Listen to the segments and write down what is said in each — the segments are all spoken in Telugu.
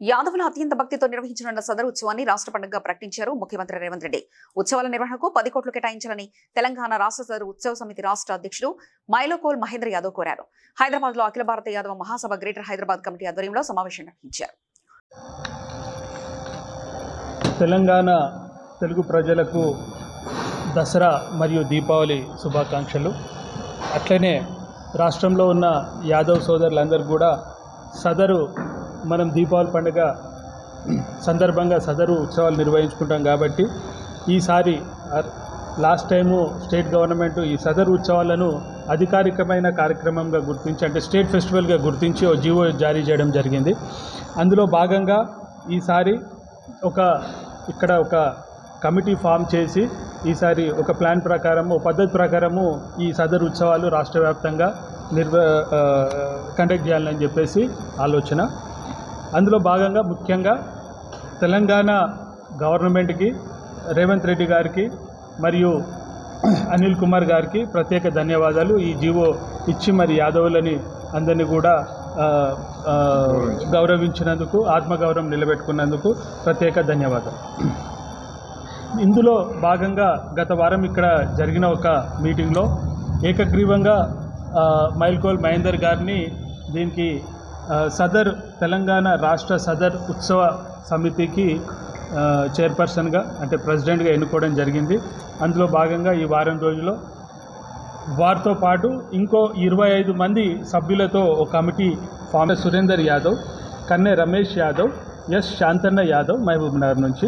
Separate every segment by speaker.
Speaker 1: యాదవుల అత్యంత భక్తితో నిర్వహించనున్న సదరు ఉత్సవాన్ని రాష్ట్ర పండుగగా ప్రకటించారు ముఖ్యమంత్రి రేవంత్ రెడ్డి. ఉత్సవాల నిర్వహణకు 10 కోట్లు కేటాయించాలని తెలంగాణ రాష్ట్ర సదరు ఉత్సవ సమితి రాష్ట్ర అధ్యక్షుడు మైలోకోల్ మహేంద్ర యాదవ్ కోరారు. హైదరాబాద్ లో అఖిల భారత యాదవ మహాసభ గ్రేటర్ హైదరాబాద్ కమిటీ ఆధ్వర్యంలో సమావేశం నిర్వహించారు.
Speaker 2: తెలంగాణ తెలుగు ప్రజలకు దసరా మరియు దీపావళి శుభాకాంక్షలు. అట్లనే రాష్ట్రంలో ఉన్న యాదవ్ సోదరులందరూ కూడా సదరు మనం దీపావళి పండుగ సందర్భంగా సదరు ఉత్సవాలు నిర్వహించుకుంటాం కాబట్టి ఈసారి లాస్ట్ టైము స్టేట్ గవర్నమెంట్ ఈ సదరు ఉత్సవాలను అధికారికమైన కార్యక్రమంగా గుర్తించి అంటే స్టేట్ ఫెస్టివల్గా గుర్తించి ఓ జీవో జారీ చేయడం జరిగింది. అందులో భాగంగా ఈసారి ఇక్కడ ఒక కమిటీ ఫామ్ చేసి ఈసారి ఒక ప్లాన్ ప్రకారము పద్ధతి ప్రకారము ఈ సదరు ఉత్సవాలు రాష్ట్ర వ్యాప్తంగా కండక్ట్ చేయాలని చెప్పేసి ఆలోచన. అందులో భాగంగా ముఖ్యంగా తెలంగాణ గవర్నమెంట్కి, రేవంత్ రెడ్డి గారికి మరియు అనిల్ కుమార్ గారికి ప్రత్యేక ధన్యవాదాలు. ఈ జీవో ఇచ్చి మరి యాదవులని అందరినీ కూడా గౌరవించినందుకు, ఆత్మగౌరవం నిలబెట్టుకున్నందుకు ప్రత్యేక ధన్యవాదాలు. ఇందులో భాగంగా గత వారం ఇక్కడ జరిగిన ఒక మీటింగ్లో ఏకగ్రీవంగా మైల్కోల్ మహేందర్ గారిని దీనికి సదర్ తెలంగాణ రాష్ట్ర సదర్ ఉత్సవ సమితికి చైర్పర్సన్గా అంటే ప్రెసిడెంట్గా ఎన్నుకోవడం జరిగింది. అందులో భాగంగా ఈ వారం రోజుల్లో వారితో పాటు ఇంకో 25 మంది సభ్యులతో ఒక కమిటీ ఫామ్ సురేందర్ యాదవ్, కన్నె రమేష్ యాదవ్, ఎస్ శాంతన్న యాదవ్ మహబూబ్నగర్ నుంచి,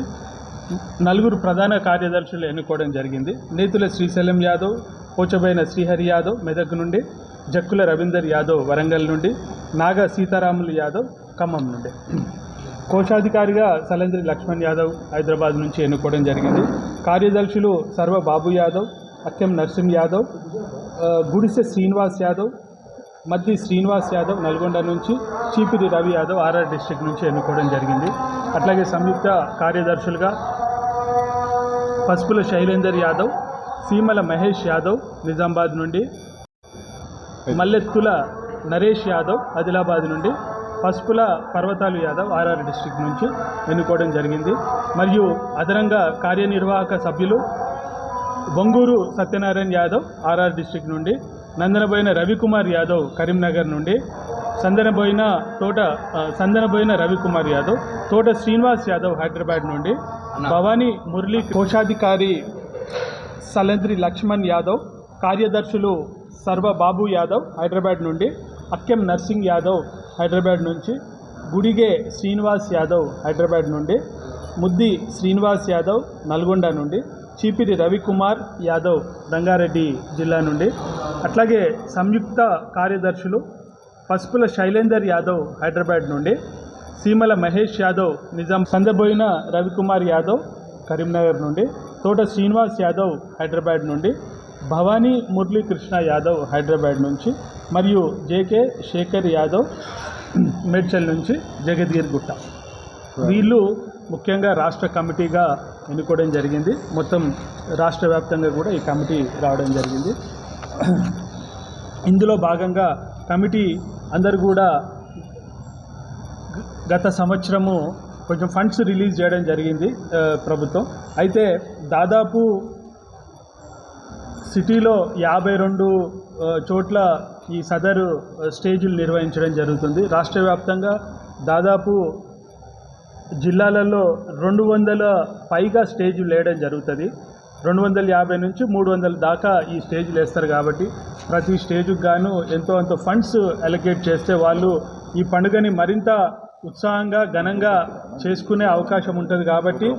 Speaker 2: 4 ప్రధాన కార్యదర్శులు ఎన్నుకోవడం జరిగింది. నేతుల శ్రీశైలం యాదవ్, పోచబైన శ్రీహరి యాదవ్ మెదక్ నుండి, జక్కుల రవీందర్ యాదవ్ వరంగల్ నుండి, నాగ సీతారాములు యాదవ్ ఖమ్మం నుండి, కోశాధికారిగా సలంద్రి లక్ష్మణ్ యాదవ్ హైదరాబాద్ నుంచి ఎన్నుకోవడం జరిగింది. కార్యదర్శులు సర్వ బాబు యాదవ్, అక్కెం నర్సింగ్ యాదవ్, గుడిసె శ్రీనివాస్ యాదవ్, మద్ది శ్రీనివాస్ యాదవ్ నల్గొండ నుంచి, చీపిరి రవి యాదవ్ ఆర్ఆర్ డిస్ట్రిక్ట్ నుంచి ఎన్నుకోవడం జరిగింది. అట్లాగే సంయుక్త కార్యదర్శులుగా పసుపుల శైలేందర్ యాదవ్, సీమల మహేష్ యాదవ్ నిజామాబాద్ నుండి, మల్లెత్తుల నరేష్ యాదవ్ ఆదిలాబాద్ నుండి, పసుపుల పర్వతాలు యాదవ్ ఆర్ఆర్ డిస్ట్రిక్ట్ నుంచి ఎన్నుకోవడం జరిగింది. మరియు అదనంగా కార్యనిర్వాహక సభ్యులు బొంగూరు సత్యనారాయణ యాదవ్ ఆర్ఆర్ డిస్ట్రిక్ట్ నుండి, నందనబోయిన రవికుమార్ యాదవ్ కరీంనగర్ నుండి, సందనబోయిన రవికుమార్ యాదవ్, తోట శ్రీనివాస్ యాదవ్ హైదరాబాద్ నుండి, భవానీ మురళీ కోశాధికారి సలంద్రి లక్ష్మణ్ యాదవ్, కార్యదర్శులు సర్వ బాబు యాదవ్ హైదరాబాద్ నుండి, అక్కెం నర్సింగ్ యాదవ్ హైదరాబాద్ నుంచి, గుడిగే శ్రీనివాస్ యాదవ్ హైదరాబాద్ నుండి, ముద్ది శ్రీనివాస్ యాదవ్ నల్గొండ నుండి, చీపిరి రవికుమార్ యాదవ్ రంగారెడ్డి జిల్లా నుండి, అట్లాగే సంయుక్త కార్యదర్శులు పసుపుల శైలేందర్ యాదవ్ హైదరాబాద్ నుండి, సీమల మహేష్ యాదవ్ నిజాం, సందబోయిన రవికుమార్ యాదవ్ కరీంనగర్ నుండి, తోట శ్రీనివాస్ యాదవ్ హైదరాబాద్ నుండి, భవానీ మురళీకృష్ణ యాదవ్ హైదరాబాద్ నుంచి, మరియు జేకే శేఖర్ యాదవ్ మేడ్చల్ నుంచి, జగదీర్గుట్ట. వీళ్ళు ముఖ్యంగా రాష్ట్ర కమిటీగా ఎన్నుకోవడం జరిగింది. మొత్తం రాష్ట్ర వ్యాప్తంగా కూడా ఈ కమిటీ రావడం జరిగింది. ఇందులో భాగంగా కమిటీ అందరు కూడా గత సంవత్సరము కొంచెం ఫండ్స్ రిలీజ్ చేయడం జరిగింది ప్రభుత్వం. అయితే దాదాపు సిటీలో 52 చోట్ల ఈ సదరు స్టేజీలు నిర్వహించడం జరుగుతుంది. రాష్ట్ర వ్యాప్తంగా దాదాపు జిల్లాలలో 200 పైగా స్టేజీలు వేయడం జరుగుతుంది. 250 నుంచి 300 దాకా ఈ స్టేజీలు వేస్తారు. కాబట్టి ప్రతి స్టేజ్కి గాను ఎంతో ఫండ్స్ అలొకేట్ చేస్తే వాళ్ళు ఈ పండుగని మరింత ఉత్సాహంగా ఘనంగా చేసుకునే అవకాశం ఉంటుంది. కాబట్టి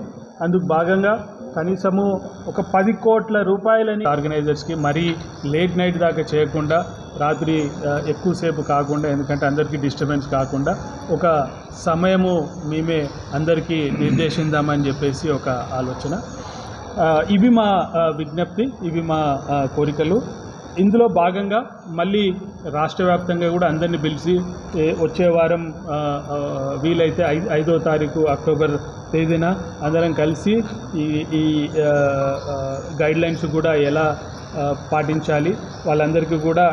Speaker 2: అందుకు భాగంగా కనీసము ఒక 10 కోట్ల రూపాయలని ఆర్గనైజర్స్కి మరీ లేట్ నైట్ దాకా చేయకుండా, రాత్రి ఎక్కువసేపు కాకుండా, ఎందుకంటే అందరికీ డిస్టర్బెన్స్ కాకుండా ఒక సమయము మేమే అందరికీ నిర్దేశిందామని చెప్పేసి ఒక ఆలోచన. ఇవి మా విజ్ఞప్తి, ఇవి మా కోరికలు. ఇందులో భాగంగా మళ్ళీ రాష్ట్ర వ్యాప్తంగా కూడా అందరినీ పిలిచి వచ్చే వారం వీలైతే 5వ తారీఖు అక్టోబర్ తేదీన అందరం కలిసి ఈ గైడ్లైన్స్ కూడా ఎలా పాటించాలి వాళ్ళందరికీ కూడా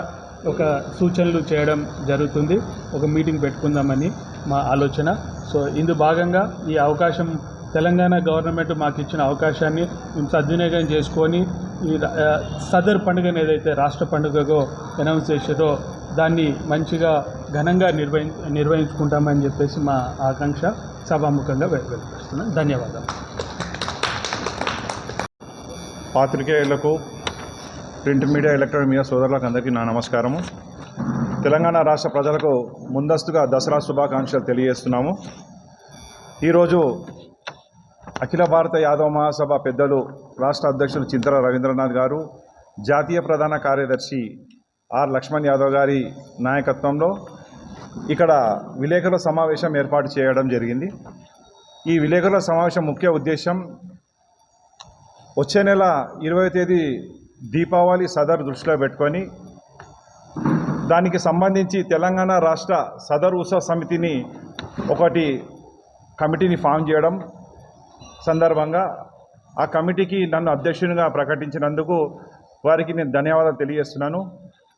Speaker 2: ఒక సూచనలు చేయడం జరుగుతుంది. ఒక మీటింగ్ పెట్టుకుందామని మా ఆలోచన. సో ఇందు భాగంగా ఈ అవకాశం తెలంగాణ గవర్నమెంట్ మాకు ఇచ్చిన అవకాశాన్ని మేము సద్వినియోగం చేసుకొని ఈ సదర్ పండుగను ఏదైతే రాష్ట్ర పండుగగా అనౌన్స్ చేసారో దాన్ని మంచిగా ఘనంగా నిర్వహించుకుంటామని చెప్పేసి మా ఆకాంక్ష సభాముఖంగా వెలువరిస్తున్నాను. ధన్యవాదాలు.
Speaker 3: పాత్రికేయులకు, ప్రింట్ మీడియా, ఎలక్ట్రానిక్ మీడియా సోదరులకు అందరికీ నా నమస్కారము. తెలంగాణ రాష్ట్ర ప్రజలకు ముందస్తుగా దసరా శుభాకాంక్షలు తెలియజేస్తున్నాము. ఈరోజు అఖిల భారత యాదవ మహాసభ పెద్దలు రాష్ట్ర అధ్యక్షులు చింతల రవీంద్రనాథ్ గారు, జాతీయ ప్రధాన కార్యదర్శి ఆర్ లక్ష్మణ్ యాదవ్ గారి నాయకత్వంలో ఇక్కడ విలేకరుల సమావేశం ఏర్పాటు చేయడం జరిగింది. ఈ విలేకరుల సమావేశం ముఖ్య ఉద్దేశం వచ్చే నెల 20వ తేదీ దీపావళి సదర్ దృష్టిలో పెట్టుకొని దానికి సంబంధించి తెలంగాణ రాష్ట్ర సదర్ ఉత్సవ సమితిని ఒకటి కమిటీని ఫామ్ చేయడం సందర్భంగా ఆ కమిటీకి నన్ను అధ్యక్షునిగా ప్రకటించినందుకు వారికి నేను ధన్యవాదాలు తెలియజేస్తున్నాను.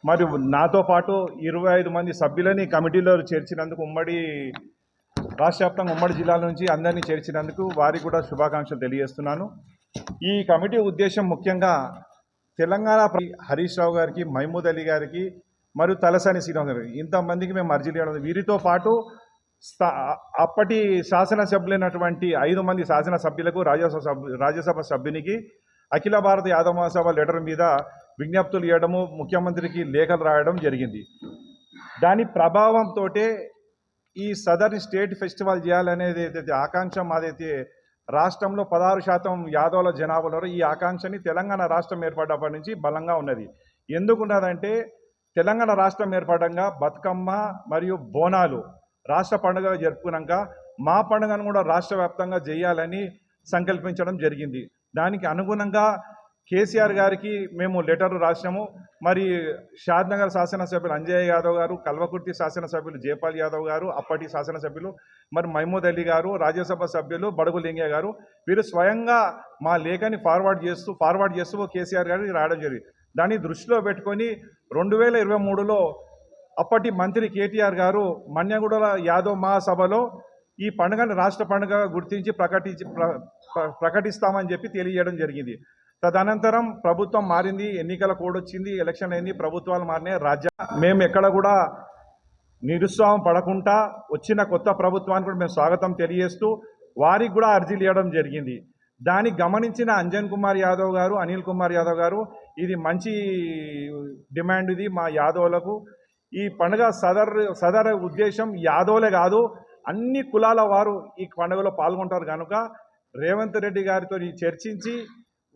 Speaker 3: మరియు నాతో పాటు 25 మంది సభ్యులని కమిటీలో చేర్చినందుకు రాష్ట్ర వ్యాప్తంగా ఉమ్మడి జిల్లాల నుంచి అందరినీ చేర్చినందుకు వారికి కూడా శుభాకాంక్షలు తెలియజేస్తున్నాను. ఈ కమిటీ ఉద్దేశం ముఖ్యంగా తెలంగాణ హరీష్ రావు గారికి, మహమూద్ అలీ గారికి మరియు తలసాని శ్రీనివాస్ గారికి ఇంతమందికి మేము అర్జీలు ఇవ్వడం, వీరితో పాటు అప్పటి శాసనసభ్యులైనటువంటి 5 మంది శాసనసభ్యులకు, రాజ్యసభ సభ్యునికి అఖిల భారత యాదవ మహాసభ లెటర్ మీద విజ్ఞప్తులు ఇవ్వడము, ముఖ్యమంత్రికి లేఖలు రాయడం జరిగింది. దాని ప్రభావంతో ఈ సదర్ని స్టేట్ ఫెస్టివల్ చేయాలనేది ఏదైతే ఆకాంక్ష మాదైతే రాష్ట్రంలో 16% యాదవుల జనాభాలో ఈ ఆకాంక్షని తెలంగాణ రాష్ట్రం ఏర్పడ్డప్పటి నుంచి బలంగా ఉన్నది. ఎందుకున్నదంటే తెలంగాణ రాష్ట్రం ఏర్పడంగా బతుకమ్మ మరియు బోనాలు రాష్ట్ర పండుగ జరుపుకున్నాక మా పండుగను కూడా రాష్ట్ర వ్యాప్తంగా చేయాలని సంకల్పించడం జరిగింది. దానికి అనుగుణంగా కేసీఆర్ గారికి మేము లెటర్ రాసినాము. మరి షాద్నగర్ శాసనసభ్యులు అంజయ్య యాదవ్ గారు, కల్వకుర్తి శాసనసభ్యులు జయపాల్ యాదవ్ గారు, అప్పటి శాసనసభ్యులు మరి మహమూద్ అలీ గారు, రాజ్యసభ సభ్యులు బడుగు లింగయ్య గారు, వీరు స్వయంగా మా లేఖని ఫార్వర్డ్ చేస్తూ కేసీఆర్ గారికి రాయడం జరిగింది. దాన్ని దృష్టిలో పెట్టుకొని 2023లో అప్పటి మంత్రి కేటీఆర్ గారు మన్యగూడల యాదవ్ మహాసభలో ఈ పండుగను రాష్ట్ర పండుగ గుర్తించి ప్రకటిస్తామని చెప్పి తెలియజేయడం జరిగింది. తదనంతరం ప్రభుత్వం మారింది, ఎన్నికల కోడ్ వచ్చింది, ఎలక్షన్ అయింది, ప్రభుత్వాలు మారినాయి. మేము ఎక్కడ కూడా నిరుత్సాహం పడకుండా వచ్చిన కొత్త ప్రభుత్వానికి కూడా మేము స్వాగతం తెలియజేస్తూ వారికి కూడా అర్జీలు ఇవ్వడం జరిగింది. దాన్ని గమనించిన అంజన్ కుమార్ యాదవ్ గారు, అనిల్ కుమార్ యాదవ్ గారు, ఇది మంచి డిమాండ్, ఇది మా యాదవులకు ఈ పండుగ సదర్ ఉద్దేశం యాదవులే కాదు అన్ని కులాల వారు ఈ పండుగలో పాల్గొంటారు కనుక రేవంత్ రెడ్డి గారితో చర్చించి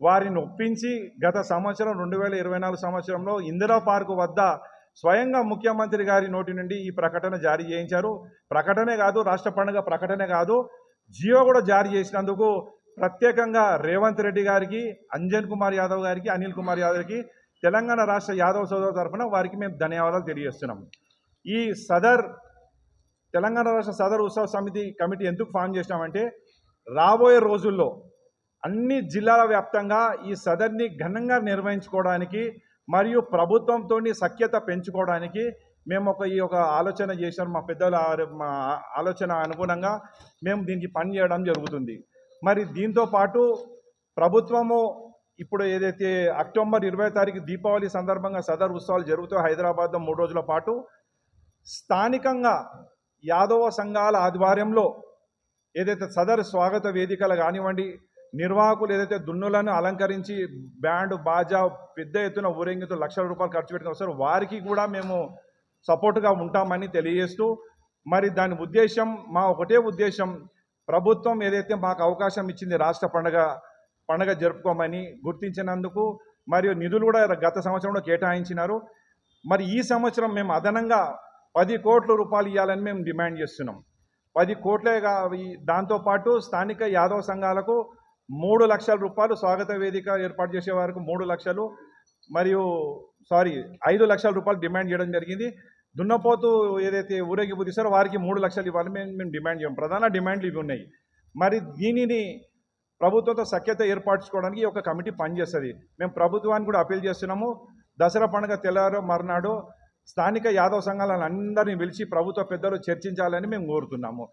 Speaker 3: వారిని ఒప్పించి గత సంవత్సరం 2024 సంవత్సరంలో ఇందిరా పార్కు వద్ద స్వయంగా ముఖ్యమంత్రి గారి నోటి నుండి ఈ ప్రకటన జారీ చేయించారు. ప్రకటనే కాదు, రాష్ట్ర పండుగ ప్రకటనే కాదు, జియో కూడా జారీ చేసినందుకు ప్రత్యేకంగా రేవంత్ రెడ్డి గారికి, అంజన్ కుమార్ యాదవ్ గారికి, అనిల్ కుమార్ యాదవ్కి తెలంగాణ రాష్ట్ర యాదవ్ సోదరుల తరఫున వారికి మేము ధన్యవాదాలు తెలియజేస్తున్నాం. ఈ తెలంగాణ రాష్ట్ర సదర్ ఉత్సవ సమితి కమిటీ ఎందుకు ఫామ్ చేసినామంటే రాబోయే రోజుల్లో అన్ని జిల్లాల వ్యాప్తంగా ఈ సదర్ని ఘనంగా నిర్వహించుకోవడానికి మరియు ప్రభుత్వంతో సఖ్యత పెంచుకోవడానికి మేము ఈ ఆలోచన చేశాం. మా పెద్దల ఆలోచన అనుగుణంగా మేము దీనికి పని చేయడం జరుగుతుంది. మరి దీంతో పాటు ప్రభుత్వము ఇప్పుడు ఏదైతే అక్టోబర్ 20వ తారీఖు దీపావళి సందర్భంగా సదర్ ఉత్సవాలు జరుగుతాయో హైదరాబాద్లో 3 రోజుల పాటు స్థానికంగా యాదవ సంఘాల ఆధ్వర్యంలో ఏదైతే సదర్ స్వాగత వేదికలు కానివ్వండి, నిర్వాహకులు ఏదైతే దున్నులను అలంకరించి బ్యాండ్ బాజా పెద్ద ఎత్తున ఊరేగింపుతో లక్షల రూపాయలు ఖర్చు పెట్టుకుని వస్తారు, వారికి కూడా మేము సపోర్టుగా ఉంటామని తెలియజేస్తూ మరి దాని ఉద్దేశం ఒకటే ఉద్దేశం, ప్రభుత్వం ఏదైతే మాకు అవకాశం ఇచ్చింది రాష్ట్ర పండగ జరుపుకోమని గుర్తించినందుకు మరియు నిధులు కూడా గత సంవత్సరంలో కేటాయించినారు. మరి ఈ సంవత్సరం మేము అదనంగా 10 కోట్ల రూపాయలు ఇవ్వాలని మేము డిమాండ్ చేస్తున్నాం. 10 కోట్లే దాంతోపాటు స్థానిక యాదవ సంఘాలకు 3 లక్షల రూపాయలు స్వాగత వేదిక ఏర్పాటు చేసే వారికి 3 లక్షలు మరియు 5 లక్షల రూపాయలు డిమాండ్ చేయడం జరిగింది. దున్నపోతు ఏదైతే ఊరేగింపు తీస్తారో వారికి 3 లక్షలు ఇవ్వాలని మేము డిమాండ్ చేయం. ప్రధాన డిమాండ్లు ఇవి ఉన్నాయి. మరి దీనిని ప్రభుత్వంతో సఖ్యత ఏర్పరచుకోవడానికి ఒక కమిటీ పనిచేస్తుంది. మేము ప్రభుత్వానికి కూడా అప్పీల్ చేస్తున్నాము. దసరా పండుగ తెల్లారో మర్నాడు స్థానిక యాదవ సంఘాలను అందరినీ పిలిచి ప్రభుత్వ పెద్దలు చర్చించాలని మేము కోరుతున్నాము.